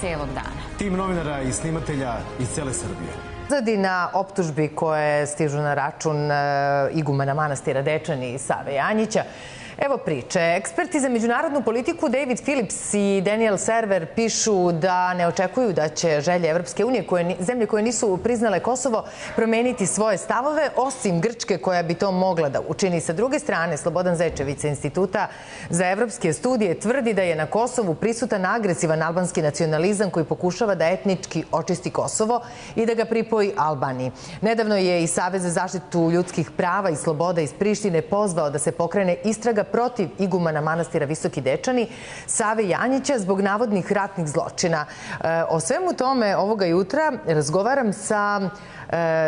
celog dana. Tim novinara i snimatelja iz cele Srbije. Na optužbi koje stižu na račun igumana manastira Dečani i Save Janjića. Evo priče. Eksperti za međunarodnu politiku David Phillips i Daniel Server pišu da ne očekuju da će želje Evropske unije, zemlje koje nisu priznale Kosovo, promeniti svoje stavove, osim Grčke koja bi to mogla da učini. Sa druge strane, Slobodan Zečević sa Instituta za evropske studije tvrdi da je na Kosovu prisutan agresivan albanski nacionalizam koji pokušava da etnički očisti Kosovo i da ga pripoji Albaniji. Nedavno je i Savez za zaštitu ljudskih prava i sloboda iz Prištine pozvao da se pokrene istraga protiv igumana manastira Visoki Dečani Save Janjića zbog navodnih ratnih zločina. O svemu tome ovoga jutra razgovaram sa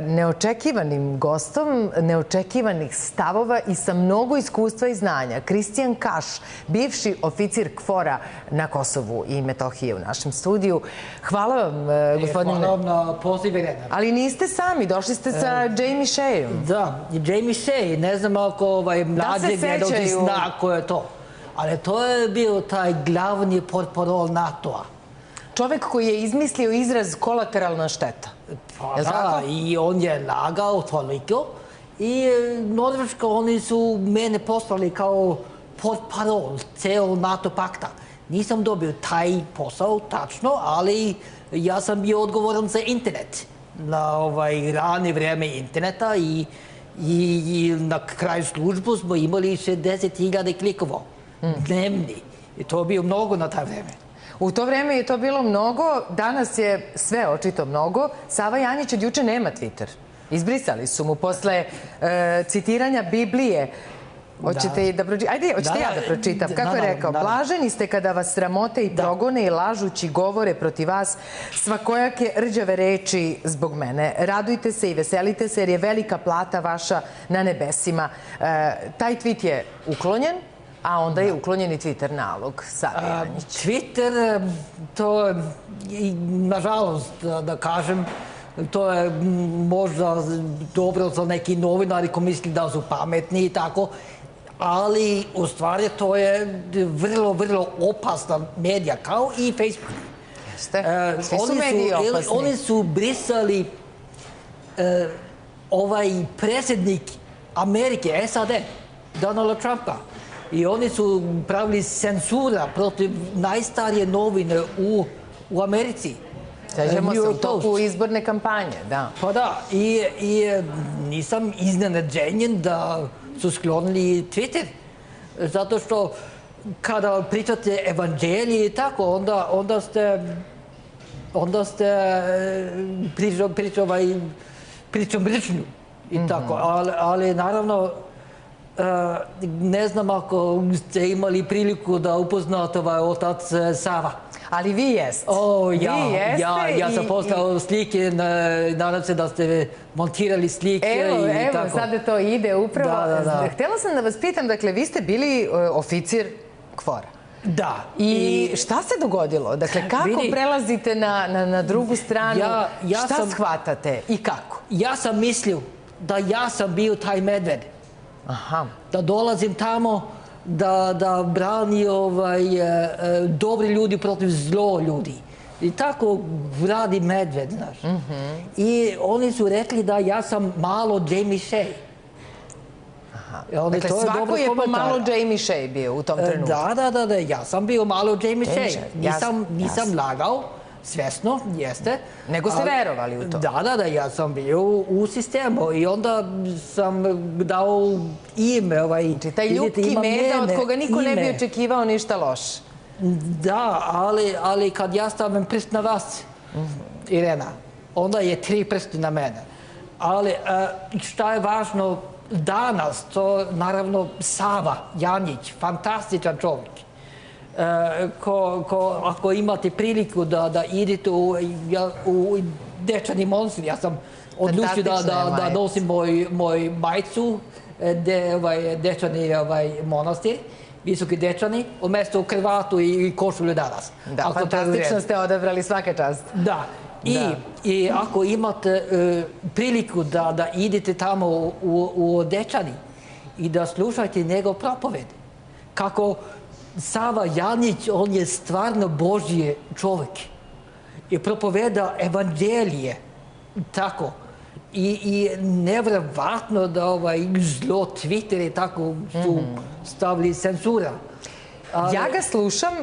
neočekivanim gostom, neočekivanih stavova i sa mnogo iskustva i znanja. Kristijan Kaš, bivši oficir KFOR-a na Kosovu i Metohiji u našem studiju. Hvala vam, gospodine. Hvala vam na pozivu. Ali niste sami, došli ste sa Jamie Sheaom. Da, Jamie Shea, ne znam ako mlađe gledalci zna ko je to. Ali to je bio taj glavni portparol NATO-a. Čovek koji je izmislio izraz kolateralna šteta. Pa da, i on je lagao toliko. I Norveška, oni su mene poslali kao portparol ceo NATO pakta. Nisam dobio taj posao, tačno, ali ja sam bio odgovoran za internet. Na rane vreme interneta i na kraju službu smo imali 60.000 klikova dnevni. I to je bio mnogo na taj vreme. U to vreme je to bilo mnogo, danas je sve očito mnogo. Sava Janjić od juče nema Twitter. Izbrisali su mu posle citiranja Biblije. Hoćete da pročitam? Ajde, hoćete ja da pročitam. Kako je rekao? Blaženi ste kada vas sramote i progone i lažući govore protiv vas svakojake rđave reči zbog mene. Radujte se i veselite se jer je velika plata vaša na nebesima. Taj tweet je uklonjen, a onda je uklonjen i Twitter nalog Save Janjić. Twitter, to je, nažalost, da kažem, to je možda dobro za neki novinari koji misli da su pametni i tako, ali u stvari to je vrlo, vrlo opasna medija, kao i Facebook. Jeste, svi su mediji opasni. Oni su brisali predsjednik Amerike, SAD, Donalda Trumpa. I oni su pravili cenzura protiv najstarije novine u Americi. Sećamo se u toku izborne kampanje, da. Pa da, i nisam iznenađenjen da su sklonili Twitter. Zato što kada pričate evanđelje i tako, onda ste pričao mržnju i tako. Ali naravno, ne znam ako ste imali priliku da upoznate otac Sava. Ali vi jeste. Ja sam postao slike, nadam se da ste montirali slike i tako. Evo, sada to ide upravo. Htjela sam da vas pitam, dakle, vi ste bili oficir KFOR-a. Da. I šta se dogodilo? Dakle, kako prelazite na drugu stranu? Šta shvatate i kako? Ja sam mislio da ja sam bio taj medved. Da dolazim tamo, da brani dobri ljudi protiv zlo ljudi. I tako radi medved, znaš. I oni su rekli da ja sam malo Jamie Shea. Dakle, svako je po malo Jamie Shea bio u tom trenutku. Da, ja sam bio malo Jamie Shea. Nisam lagao, svesno, jeste. Nego ste verovali u to. Da, ja sam bio u sistemu i onda sam dao ime. Taj ljubki meda od koga niko ne bi očekivao ništa loše. Da, ali kad ja stavim prst na vas, Irena, onda je 3 prsti na mene. Ali šta je važno danas, to naravno Sava Janjić, fantastičan čovjek. Ako imate priliku da idete u Dečani monastir, ja sam odlučio da nosim moj majicu Dečani monastir, Visoki Dečani, umjesto kravatu i košulju danas. Da, fantastično ste odabrali, svaka čast. Da. I ako imate priliku da idete tamo u Dečani i da slušate njegov propoved, kako Sava Janjić, on je stvarno Božji čovjek. I propoveda evanđelije. Tako. I nevjerovatno da zlo Twitter i tako su stavili cenzura. Ja ga slušam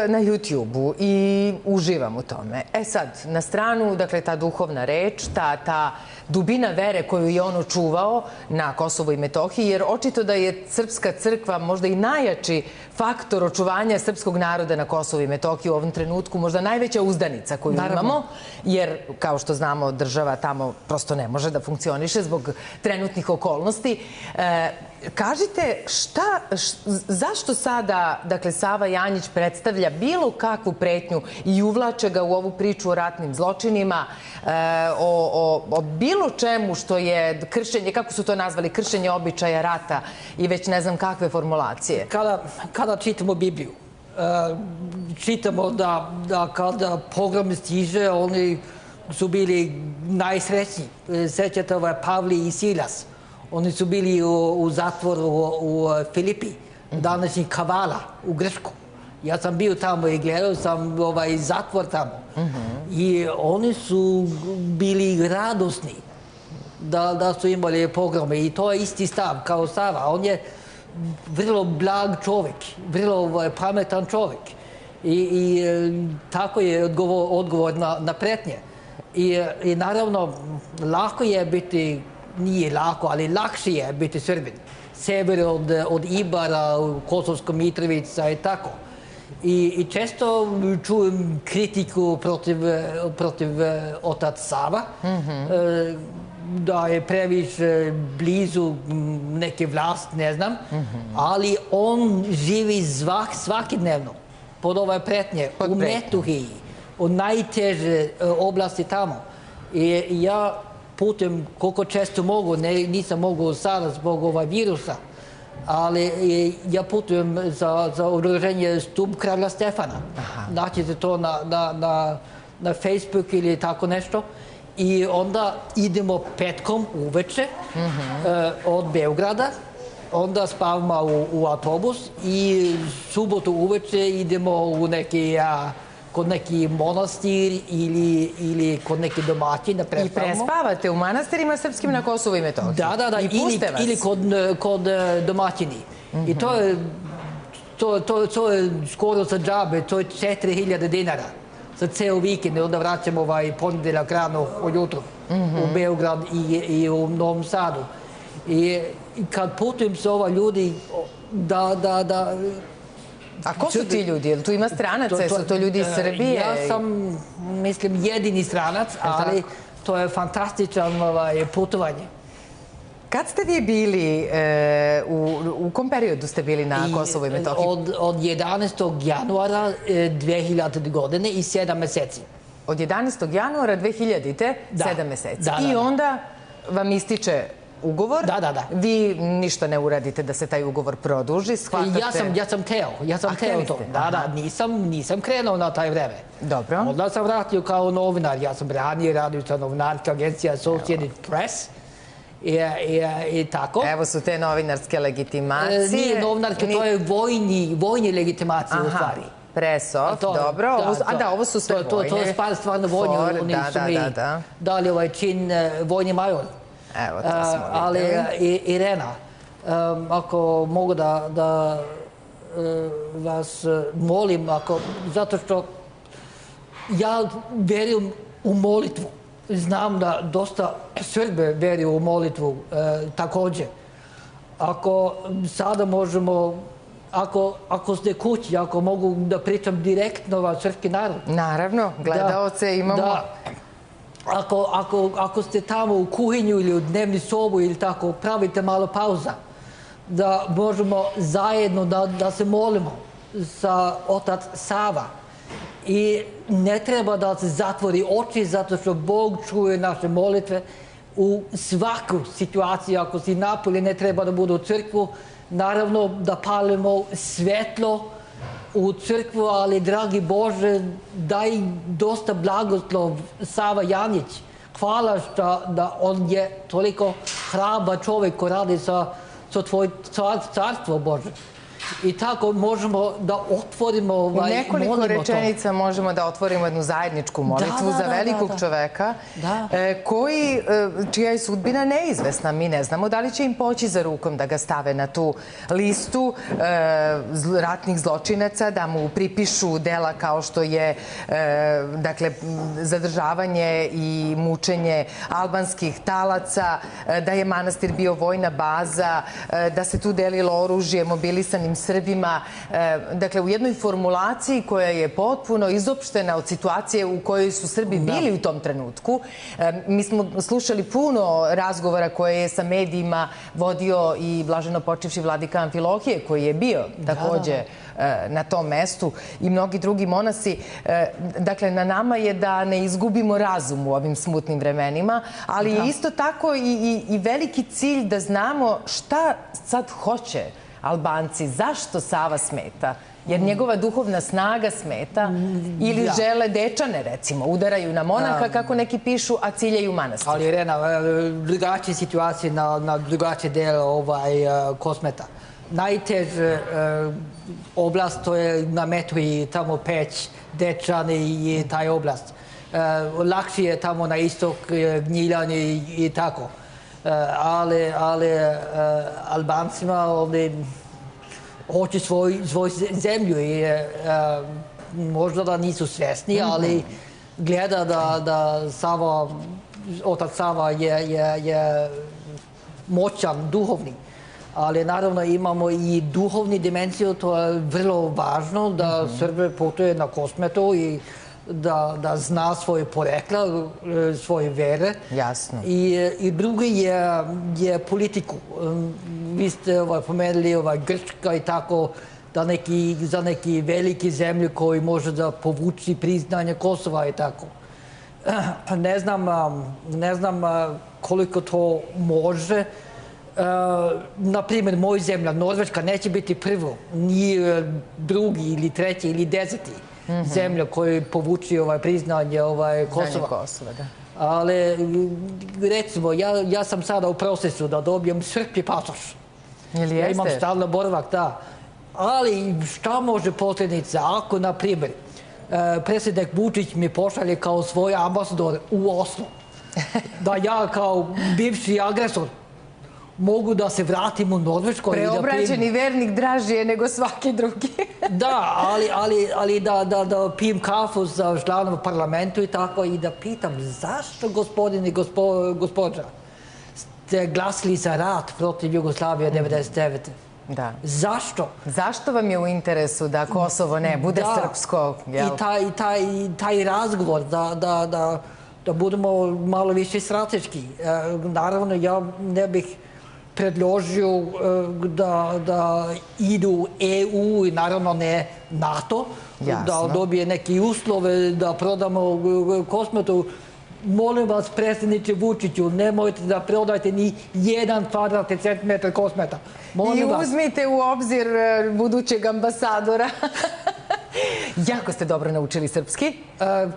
na YouTube-u i uživam u tome. E sad, na stranu, dakle, ta duhovna reč, ta dubina vere koju je on očuvao na Kosovu i Metohiji, jer očito da je Srpska crkva možda i najjači faktor očuvanja srpskog naroda na Kosovu i Metohiji u ovom trenutku, možda najveća uzdanica koju imamo, jer, kao što znamo, država tamo prosto ne može da funkcioniše zbog trenutnih okolnosti. Kažite, zašto sada, dakle, Sava Janjić predstavlja bilo kakvu pretnju i uvlače ga u ovu priču o ratnim zločinima, o bilo čemu što je kršenje, kako su to nazvali, kršenje običaja rata i već ne znam kakve formulacije? Kada čitamo Bibliju, čitamo da kada pogrom stiže, oni su bili najsrećniji. Sećate Pavli i Silas. Oni su bili u zatvoru u Filipi, današnji Kavala, u Grčku. Ja sam bio tamo i gledao sam zatvor tamo. I oni su bili radosni da su imali pogrome. I to je isti stav kao Sava. On je vrlo blag čovjek, vrlo pametan čovjek. I tako je odgovor na pretnje. I naravno, lako je biti, nije lako, ali lakše je biti Srbin. Sever od Ibara, Kosovska Mitrovica i tako. I često čujem kritiku protiv otac Sava, da je previše blizu neke vlast, ne znam, ali on živi svakodnevno pod ove pretnje u Metohiji, u najteže oblasti tamo. I ja putem koliko često mogu, nisam mogu sada zbog virusa, ali ja putujem za udruženje Stup kralja Stefana. Naćete to na Facebook ili tako nešto. I onda idemo petkom uveče od Beograda, onda spavamo u autobus i subotu uveče idemo u kod neki monastir ili kod neki domaćin da prespavamo. I prespavate u manastirima srpskim na Kosovu i Metohiji? Da. Ili kod domaćini. I to je skoro sa džabe, to je 4000 dinara za ceo vikend. Onda vraćamo ponedjeljak rano ujutru u Beograd i u Novom Sadu. I kad putujem sa ova ljudi da A ko su ti ljudi? Je li tu ima stranaca? Su to ljudi iz Srbije? Ja sam, mislim, jedini stranac, ali to je fantastično putovanje. Kad ste vi bili, u kom periodu ste bili na Kosovu i Metohiji? Od 11. januara 2000. godine i 7 meseci. Od 11. januara 2000. 7 meseci. I onda vam ističe ugovor. Da. Vi ništa ne uradite da se taj ugovor produži, shvatate? Ja sam teo to. Da, nisam krenuo na taj vreme. Dobro. Onda sam vratio kao novinar. Ja sam ranije radio sa novinarska agencija Associated Press. I tako. Evo su te novinarske legitimacije. Nije novinarske, to je vojni legitimacije u stvari. Presov, dobro. A da, ovo su sve vojne. To je stvarno vojni. Oni su mi dali čin vojni major. Evo, to smo ali Irena, ako mogu da vas molim, zato što ja verujem u molitvu. Znam da dosta Srbe veruju u molitvu također. Ako sada možemo, ako ste kući, ako mogu da pričam direktno srpski narod. Naravno, gledaoce imamo. Ako ste tamo u kuhinju ili u dnevni sobu ili tako, pravite malo pauza, da možemo zajedno da se molimo sa otac Sava. I ne treba da se zatvori oči, zato što Bog čuje naše molitve u svaku situaciju. Ako si napolje, ne treba da bude u crkvu. Naravno da palimo svetlo u crkvu, ali, dragi Bože, daj dosta blagoslov Sava Janjić. Hvala da on je toliko hrabar čovjek ko radi sa tvoj carstvo, Bože. I tako možemo da otvorimo U nekoliko rečenica možemo da otvorimo jednu zajedničku molitvu za velikog čoveka čija je sudbina neizvesna. Mi ne znamo da li će im poći za rukom da ga stave na tu listu ratnih zločinaca, da mu pripišu dela kao što je zadržavanje i mučenje albanskih talaca, da je manastir bio vojna baza, da se tu delilo oružje mobilisanim Srbima. Dakle, u jednoj formulaciji koja je potpuno izopštena od situacije u kojoj su Srbi bili u tom trenutku. Mi smo slušali puno razgovora koje je sa medijima vodio i blaženo počivši vladika Amfilohije, koji je bio takođe na tom mestu, i mnogi drugi monasi. Dakle, na nama je da ne izgubimo razum u ovim smutnim vremenima, ali je isto tako i veliki cilj da znamo šta sad hoće Albanci, zašto Sava smeta. Jer njegova duhovna snaga smeta ili žele Dečane, recimo, udaraju na monaha, kako neki pišu, a ciljaju manastir. Ali, Irena, drugačije situacije na drugačije delo Kosmeta. Najteža oblast to je na Metuji, tamo Peć, Dečani i taj oblast. Lakše je tamo na istok, Gnjiljani i tako. Ali Albancima oni hoće svoju zemlju i možda da nisu svesni, ali gleda da otac Sava je moćan, duhovni. Ali naravno imamo i duhovni dimenziju, to je vrlo važno da Srbe putuje na Kosmetu i da zna svoje porekla, svoje vere. Jasno. I drugi je politiku. Vi ste pomenuli Grčka i tako, da za neki veliki zemlje koji može da povuči priznanje Kosova i tako. Ne znam koliko to može. Naprimjer, moja zemlja, Norveška, neće biti prvo, ni drugi ili treći ili 10. zemlja koja povuči priznanje Kosova. Ali, recimo, ja sam sada u procesu da dobijem srpski pasoš. Ja imam stalno boravak, da. Ali šta može posljedica ako, na primjer, predsjednik Vučić mi pošalje kao svoj ambasador u Oslo, da ja kao bivši agresor mogu da se vratim u Norvešku. Preobrađeni vernik draži je nego svaki drugi. Da, ali da pijem kafu sa članom parlamentu i tako i da pitam zašto, gospodine i gospođa, ste glasili za rat protiv Jugoslavije 1999. Da. Zašto? Zašto vam je u interesu da Kosovo ne bude srpsko? I taj razgovor da budemo malo više strateški. Naravno, ja ne bih predložio da idu EU i naravno ne NATO, da dobije neke uslove da prodamo Kosmetu. Molim vas, predsjedniče Vučiću, nemojte da prodajte ni 1 kvadratni centimetar Kosmeta. I uzmite u obzir budućeg ambasadora. Jako ste dobro naučili srpski.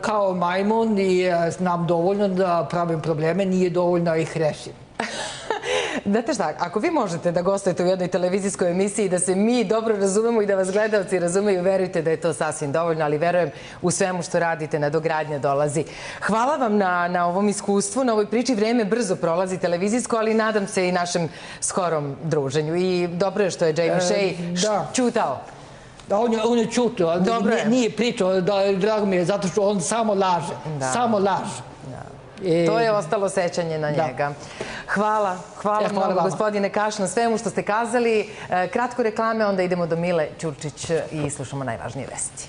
Kao majmun i znam dovoljno da pravim probleme, nije dovoljno da ih rešim. Znate šta, ako vi možete da gostujete u jednoj televizijskoj emisiji, da se mi dobro razumemo i da vas gledalci razumeju, verujte da je to sasvim dovoljno, ali verujem u svemu što radite, nadogradnja dolazi. Hvala vam na ovom iskustvu, na ovoj priči. Vreme brzo prolazi televizijsko, ali nadam se i našem skorom druženju. I dobro je što je Jamie Shea ćutao. Da, on je čutao, nije pričao, drago mi je, zato što on samo laže. Samo laže. To je ostalo sećanje na njega. Hvala mnogo, gospodine Kaš, na svemu što ste kazali. Kratko reklame, onda idemo do Mile Ćurčić i slušamo najvažnije vesti.